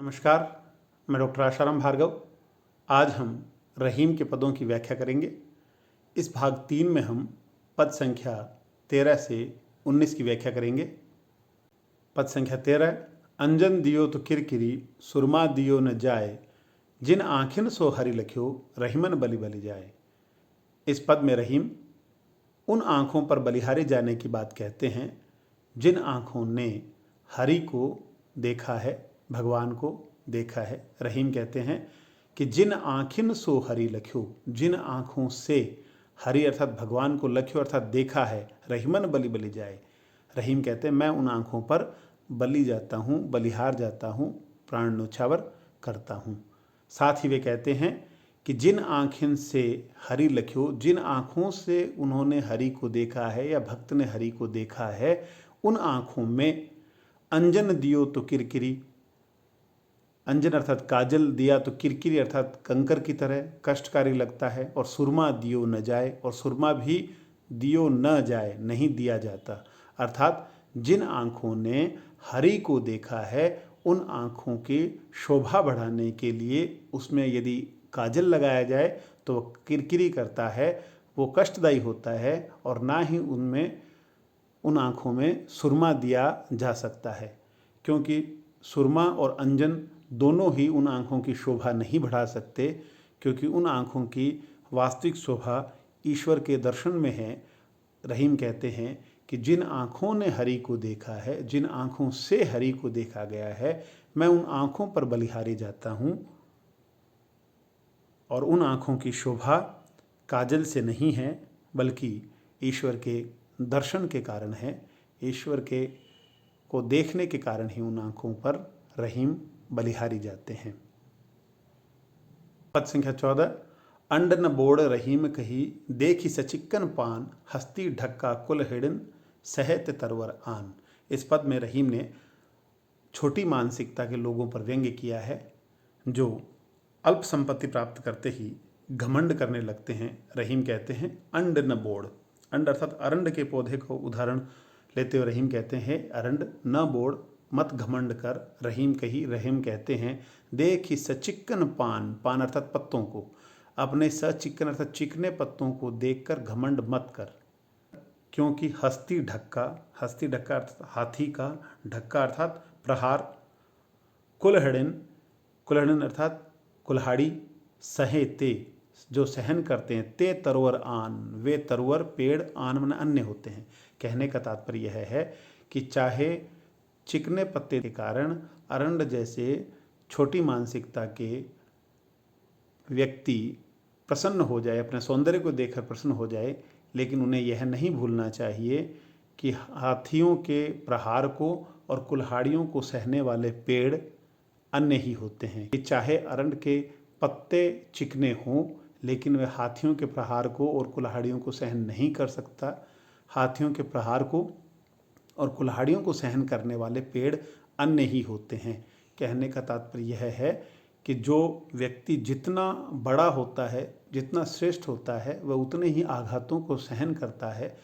नमस्कार, मैं डॉक्टर आशाराम भार्गव। आज हम रहीम के पदों की व्याख्या करेंगे। इस भाग 3 में हम पद संख्या 13 से 19 की व्याख्या करेंगे। पद संख्या 13, अंजन दियो तो किरकिरी, सुरमा दियो न जाए, जिन आँखिन सो हरि लख्यो, रहीमन बलि बलि जाए। इस पद में रहीम उन आँखों पर बलिहारे जाने की बात कहते हैं जिन आँखों ने हरि को देखा है, भगवान को देखा है। रहीम कहते हैं कि जिन आँखिन सो हरि लख्यो, जिन आँखों से हरि अर्थात भगवान को लख्यो अर्थात देखा है, रहीमन बलि बलि जाए। रहीम कहते हैं मैं उन आँखों पर बलि जाता हूँ, बलिहार जाता हूँ, प्राण न्योछावर करता हूँ। साथ ही वे कहते हैं कि जिन आँखिन से हरि लख्यो, जिन आँखों से उन्होंने हरि को देखा है या भक्त ने हरि को देखा है, उन आँखों में अंजन दियो तो किरकिरी, अंजन अर्थात काजल दिया तो किरकिरी अर्थात कंकर की तरह कष्टकारी लगता है, और सुरमा दियो न जाए, और सुरमा भी दियो न जाए, नहीं दिया जाता। अर्थात जिन आँखों ने हरि को देखा है उन आँखों की शोभा बढ़ाने के लिए उसमें यदि काजल लगाया जाए तो वह किरकिरी करता है, वो कष्टदायी होता है, और ना ही उनमें उन आँखों में सुरमा दिया जा सकता है, क्योंकि सुरमा और अंजन दोनों ही उन आँखों की शोभा नहीं बढ़ा सकते, क्योंकि उन आँखों की वास्तविक शोभा ईश्वर के दर्शन में है। रहीम कहते हैं कि जिन आँखों ने हरि को देखा है, जिन आँखों से हरि को देखा गया है, मैं उन आँखों पर बलिहारे जाता हूँ, और उन आँखों की शोभा काजल से नहीं है बल्कि ईश्वर के दर्शन के कारण है। ईश्वर के को देखने के कारण ही उन आँखों पर रहीम बलिहारी जाते हैं। पद संख्या 14, अंड न बोड़ रहीम कही, देखी सचिक्कन पान, हस्ती ढक्का कुल हिडन, सहत तरवर आन। इस पद में रहीम ने छोटी मानसिकता के लोगों पर व्यंग्य किया है, जो अल्प संपत्ति प्राप्त करते ही घमंड करने लगते हैं। रहीम कहते हैं अंड न बोड़, अंड अर्थात अरंड के पौधे को उदाहरण लेते हुए रहीम कहते हैं अरंड न बोड़, मत घमंड कर। रहीम कही, रहीम कहते हैं देखी सचिक्कन पान, पान अर्थात पत्तों को, अपने सचिक्कन अर्थात चिकने पत्तों को देखकर घमंड मत कर, क्योंकि हस्ती ढक्का, हस्ती ढक्का अर्थात हाथी का, ढक्का अर्थात प्रहार, कुल्हड़न, कुल्हड़न अर्थात कुल्हाड़ी, सहे ते जो सहन करते हैं, ते तरवर आन, वे तरवर पेड़, आन मन अन्य होते हैं। कहने का तात्पर्य यह है कि चाहे चिकने पत्ते के कारण अरंड जैसे छोटी मानसिकता के व्यक्ति प्रसन्न हो जाए, अपने सौंदर्य को देखकर प्रसन्न हो जाए, लेकिन उन्हें यह नहीं भूलना चाहिए कि हाथियों के प्रहार को और कुल्हाड़ियों को सहने वाले पेड़ अन्य ही होते हैं। कि चाहे अरंड के पत्ते चिकने हों, लेकिन वह हाथियों के प्रहार को और कुल्हाड़ियों को सहन नहीं कर सकता। हाथियों के प्रहार को और कुल्हाड़ियों को सहन करने वाले पेड़ अन्य ही होते हैं। कहने का तात्पर्य यह है कि जो व्यक्ति जितना बड़ा होता है, जितना श्रेष्ठ होता है, वह उतने ही आघातों को सहन करता है।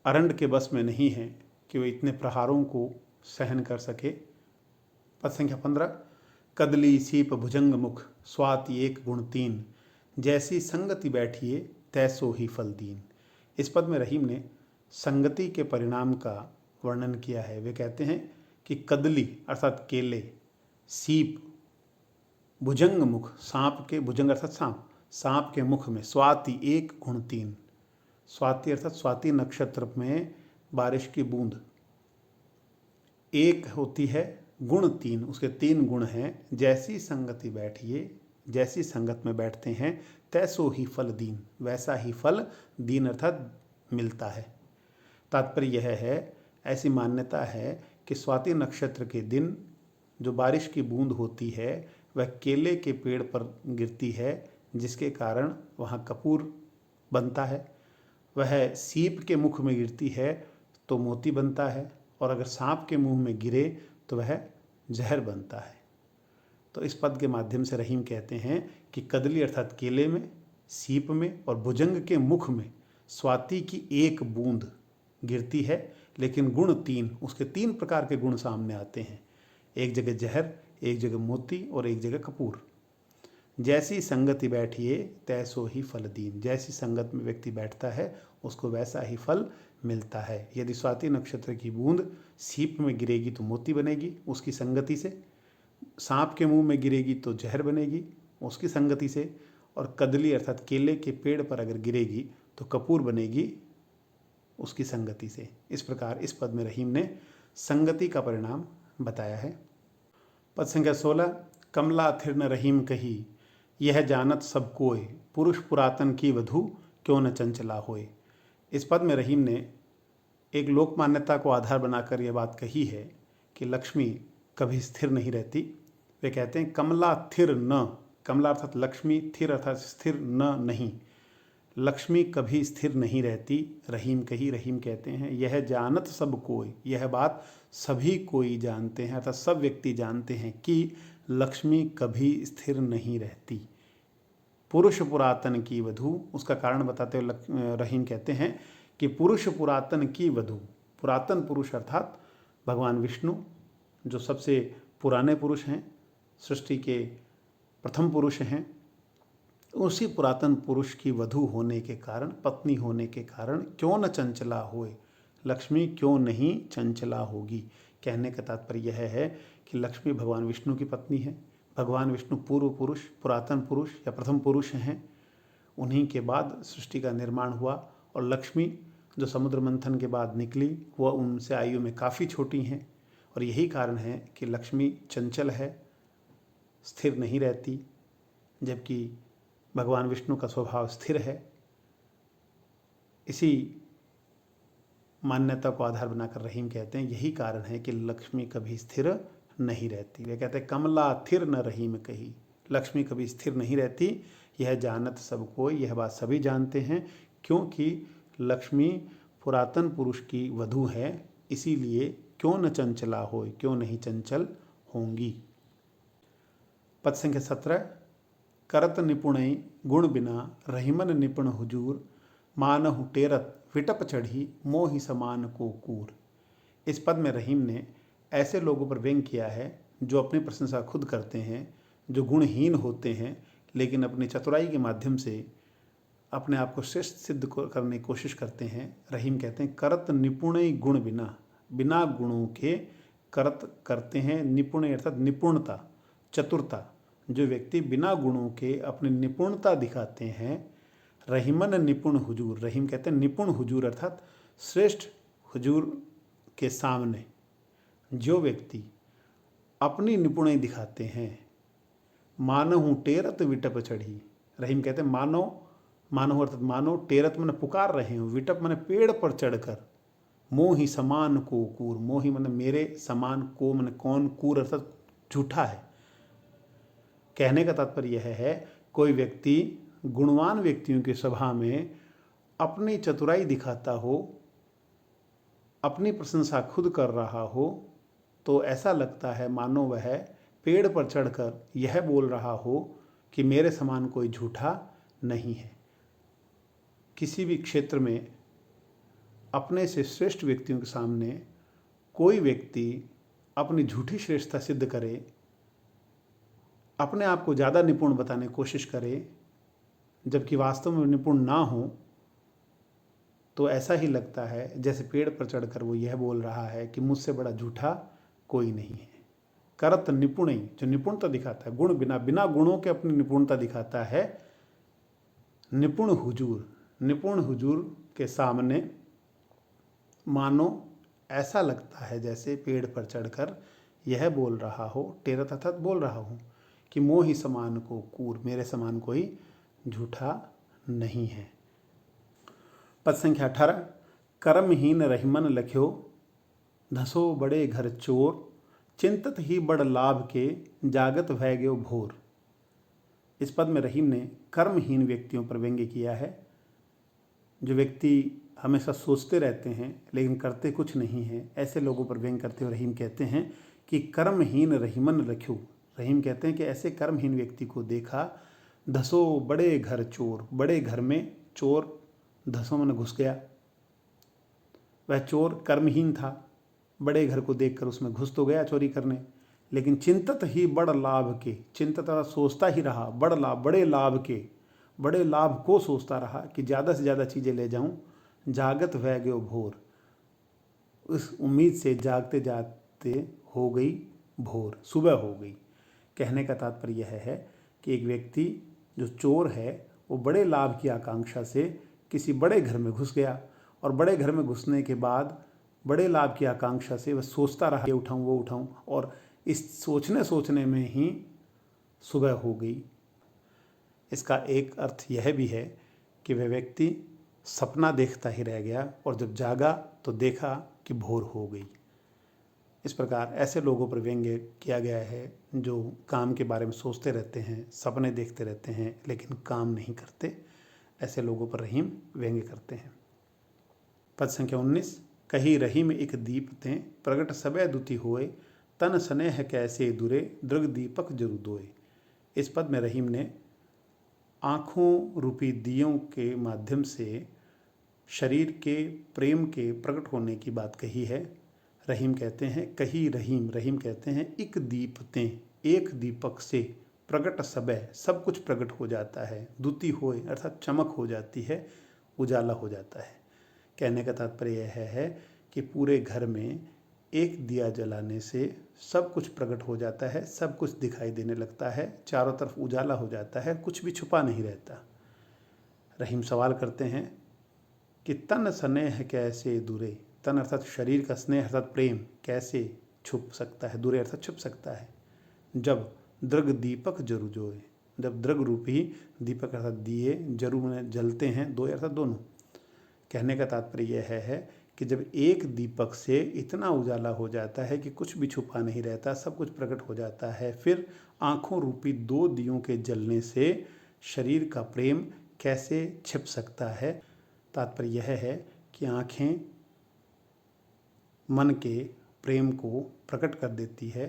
अरंड के बस में नहीं है कि वह इतने प्रहारों को सहन कर सके। पद संख्या 15, कदली सीप भुजंग मुख, स्वाति एक गुण तीन, जैसी संगति बैठिए तैसो ही फल दीन। इस पद में रहीम ने संगति के परिणाम का वर्णन किया है। वे कहते हैं कि कदली अर्थात केले, सीप, भुजंग मुख, सांप के, भुजंग अर्थात सांप, सांप के मुख में, स्वाति एक गुण तीन, स्वाति अर्थात स्वाति नक्षत्र में बारिश की बूंद, एक होती है, गुण तीन, उसके 3 गुण हैं। जैसी संगति बैठिए, जैसी संगत में बैठते हैं, तैसो ही फल दीन, वैसा ही फल दीन अर्थात मिलता है। तात्पर्य यह है, ऐसी मान्यता है कि स्वाति नक्षत्र के दिन जो बारिश की बूंद होती है वह केले के पेड़ पर गिरती है, जिसके कारण वहाँ कपूर बनता है। वह सीप के मुख में गिरती है तो मोती बनता है, और अगर सांप के मुंह में गिरे तो वह जहर बनता है। तो इस पद के माध्यम से रहीम कहते हैं कि कदली अर्थात केले में, सीप में और भुजंग के मुख में स्वाति की एक बूंद गिरती है, लेकिन गुण 3, उसके 3 प्रकार के गुण सामने आते हैं। एक जगह जहर, एक जगह मोती और एक जगह कपूर। जैसी संगति बैठिए तैसो ही फल दीन, जैसी संगत में व्यक्ति बैठता है उसको वैसा ही फल मिलता है। यदि स्वाति नक्षत्र की बूंद सीप में गिरेगी तो मोती बनेगी उसकी संगति से, सांप के मुंह में गिरेगी तो जहर बनेगी उसकी संगति से, और कदली अर्थात केले के पेड़ पर अगर गिरेगी तो कपूर बनेगी उसकी संगति से। इस प्रकार इस पद में रहीम ने संगति का परिणाम बताया है। पद संख्या 16, कमला थिर न रहीम कही, यह जानत सब कोय, पुरुष पुरातन की वधु क्यों न चंचला होए। इस पद में रहीम ने एक लोक मान्यता को आधार बनाकर यह बात कही है कि लक्ष्मी कभी स्थिर नहीं रहती। वे कहते हैं कमला थिर न, कमला अर्थात लक्ष्मी, थिर अर्थात स्थिर, न नहीं, लक्ष्मी कभी स्थिर नहीं रहती। रहीम कही, रहीम कहते हैं यह जानत सब कोई, यह बात सभी कोई जानते हैं अर्थात सब व्यक्ति जानते हैं कि लक्ष्मी कभी स्थिर नहीं रहती। पुरुष पुरातन की वधु, उसका कारण बताते हुए रहीम कहते हैं कि पुरुष पुरातन की वधु, पुरातन पुरुष अर्थात भगवान विष्णु जो सबसे पुराने पुरुष हैं, सृष्टि के प्रथम पुरुष हैं, उसी पुरातन पुरुष की वधु होने के कारण, पत्नी होने के कारण क्यों न चंचला होए, लक्ष्मी क्यों नहीं चंचला होगी। कहने का तात्पर्य यह है कि लक्ष्मी भगवान विष्णु की पत्नी है। भगवान विष्णु पूर्व पुरुष, पुरातन पुरुष या प्रथम पुरुष हैं, उन्हीं के बाद सृष्टि का निर्माण हुआ, और लक्ष्मी जो समुद्र मंथन के बाद निकली वह उनसे आयु में काफ़ी छोटी हैं, और यही कारण है कि लक्ष्मी चंचल है, स्थिर नहीं रहती, जबकि भगवान विष्णु का स्वभाव स्थिर है। इसी मान्यता को आधार बनाकर रहीम कहते हैं यही कारण है कि लक्ष्मी कभी स्थिर नहीं रहती। वे कहते हैं कमला थिर न रहीम कही, लक्ष्मी कभी स्थिर नहीं रहती, यह जानत सब कोई, यह बात सभी जानते हैं, क्योंकि लक्ष्मी पुरातन पुरुष की वधु है, इसीलिए क्यों न चंचला होए, क्यों नहीं चंचल होंगी। पद संख्या 17, करत निपुणई गुण बिना रहीमन निपुण हुजूर, मानहु टेरत विटप चढ़ी मोहि समान को कूर। इस पद में रहीम ने ऐसे लोगों पर व्यंग किया है जो अपनी प्रशंसा खुद करते हैं, जो गुणहीन होते हैं लेकिन अपनी चतुराई के माध्यम से अपने आप को श्रेष्ठ सिद्ध करने की कोशिश करते हैं। रहीम कहते हैं करत निपुणई गुण बिना, बिना गुणों के करत करते हैं, निपुण अर्थात निपुणता, चतुरता, जो व्यक्ति बिना गुणों के अपनी निपुणता दिखाते हैं। रहीमन निपुण हुजूर, रहीम कहते हैं निपुण हुजूर अर्थात श्रेष्ठ हुजूर के सामने जो व्यक्ति अपनी निपुणाई दिखाते हैं, मानहु टेरत विटप चढ़ी। रहीम कहते हैं मानो, मानो अर्थात मानो, टेरत मैंने पुकार रहे हो, विटप मैंने पेड़ पर चढ़कर, मोहि समान को कूर, मोहि मैंने मेरे समान, को मैंने कौन, कूर अर्थात झूठा है। कहने का तात्पर्य यह है कोई व्यक्ति गुणवान व्यक्तियों की सभा में अपनी चतुराई दिखाता हो, अपनी प्रशंसा खुद कर रहा हो, तो ऐसा लगता है मानो वह पेड़ पर चढ़कर यह बोल रहा हो कि मेरे समान कोई झूठा नहीं है। किसी भी क्षेत्र में अपने से श्रेष्ठ व्यक्तियों के सामने कोई व्यक्ति अपनी झूठी श्रेष्ठता सिद्ध करे, अपने आप को ज़्यादा निपुण बताने की कोशिश करे, जबकि वास्तव में निपुण ना हो, तो ऐसा ही लगता है जैसे पेड़ पर चढ़कर वो यह बोल रहा है कि मुझसे बड़ा झूठा कोई नहीं है। करत निपुणई, जो निपुणता दिखाता है, गुण बिना, बिना गुणों के अपनी निपुणता दिखाता है। निपुण हुजूर, निपुण हुजूर के सामने मानो ऐसा लगता है जैसे पेड़ पर चढ़कर यह बोल रहा हो, टेरत अर्थात बोल रहा हूँ कि मोहि समान को कूर, मेरे समान कोई झूठा नहीं है। पद संख्या 18, कर्महीन रहीमन लख्यो, धसो बड़े घर चोर, चिंतत ही बड़ लाभ के, जागत भय गयो भोर। इस पद में रहीम ने कर्महीन व्यक्तियों पर व्यंग्य किया है। जो व्यक्ति हमेशा सोचते रहते हैं लेकिन करते कुछ नहीं हैं, ऐसे लोगों पर व्यंग्य करते हुए रहीम कहते हैं कि कर्महीन रहीमन लख्यो। रहीम कहते हैं कि ऐसे कर्महीन व्यक्ति को देखा, धसो बड़े घर चोर, बड़े घर में चोर, धसों में घुस गया, वह चोर कर्महीन था, बड़े घर को देखकर उसमें घुस तो गया चोरी करने, लेकिन चिंतत ही बड़ लाभ के, चिंतत सोचता ही रहा, बड़ लाभ, बड़े लाभ के, बड़े लाभ को सोचता रहा कि ज़्यादा से ज़्यादा चीज़ें ले जाऊं। जागत वह गयो भोर, उस उम्मीद से जागते जागते हो गई भोर, सुबह हो गई। कहने का तात्पर्य यह है कि एक व्यक्ति जो चोर है वो बड़े लाभ की आकांक्षा से किसी बड़े घर में घुस गया, और बड़े घर में घुसने के बाद बड़े लाभ की आकांक्षा से वह सोचता रहा, ये उठाऊं वो उठाऊं, और इस सोचने सोचने में ही सुबह हो गई। इसका एक अर्थ यह भी है कि वह व्यक्ति सपना देखता ही रह गया, और जब जागा तो देखा कि भोर हो गई। इस प्रकार ऐसे लोगों पर व्यंग्य किया गया है जो काम के बारे में सोचते रहते हैं, सपने देखते रहते हैं, लेकिन काम नहीं करते। ऐसे लोगों पर रहीम व्यंग्य करते हैं। पद संख्या 19। कही रहीम एक दीप तें, प्रगट सबे दुति होए, तन स्नेह कैसे दुरे, दृग दीपक जरु दोए। इस पद में रहीम ने आँखों रूपी दियों के माध्यम से शरीर के प्रेम के प्रकट होने की बात कही है। रहीम कहते हैं, कही रहीम, रहीम कहते हैं एक दीप तें, एक दीपक से, प्रगट सबे, सब कुछ प्रकट हो जाता है, दुति होए अर्थात चमक हो जाती है, उजाला हो जाता है। कहने का तात्पर्य यह है कि पूरे घर में एक दिया जलाने से सब कुछ प्रकट हो जाता है, सब कुछ दिखाई देने लगता है, चारों तरफ उजाला हो जाता है, कुछ भी छुपा नहीं रहता। रहीम सवाल करते हैं कि तन स्नेह कैसे दूरे, तन अर्थात शरीर का स्नेह अर्थात प्रेम कैसे छुप सकता है, दूरे अर्थात छुप सकता है, जब दृग दीपक जरु जोए, जब दृग रूपी दीपक अर्थात दिए जरु में जलते हैं, दो अर्थात दोनों। कहने का तात्पर्य यह है कि जब एक दीपक से इतना उजाला हो जाता है कि कुछ भी छुपा नहीं रहता, सब कुछ प्रकट हो जाता है, फिर आँखों रूपी दो दियों के जलने से शरीर का प्रेम कैसे छिप सकता है। तात्पर्य यह है कि आँखें मन के प्रेम को प्रकट कर देती है,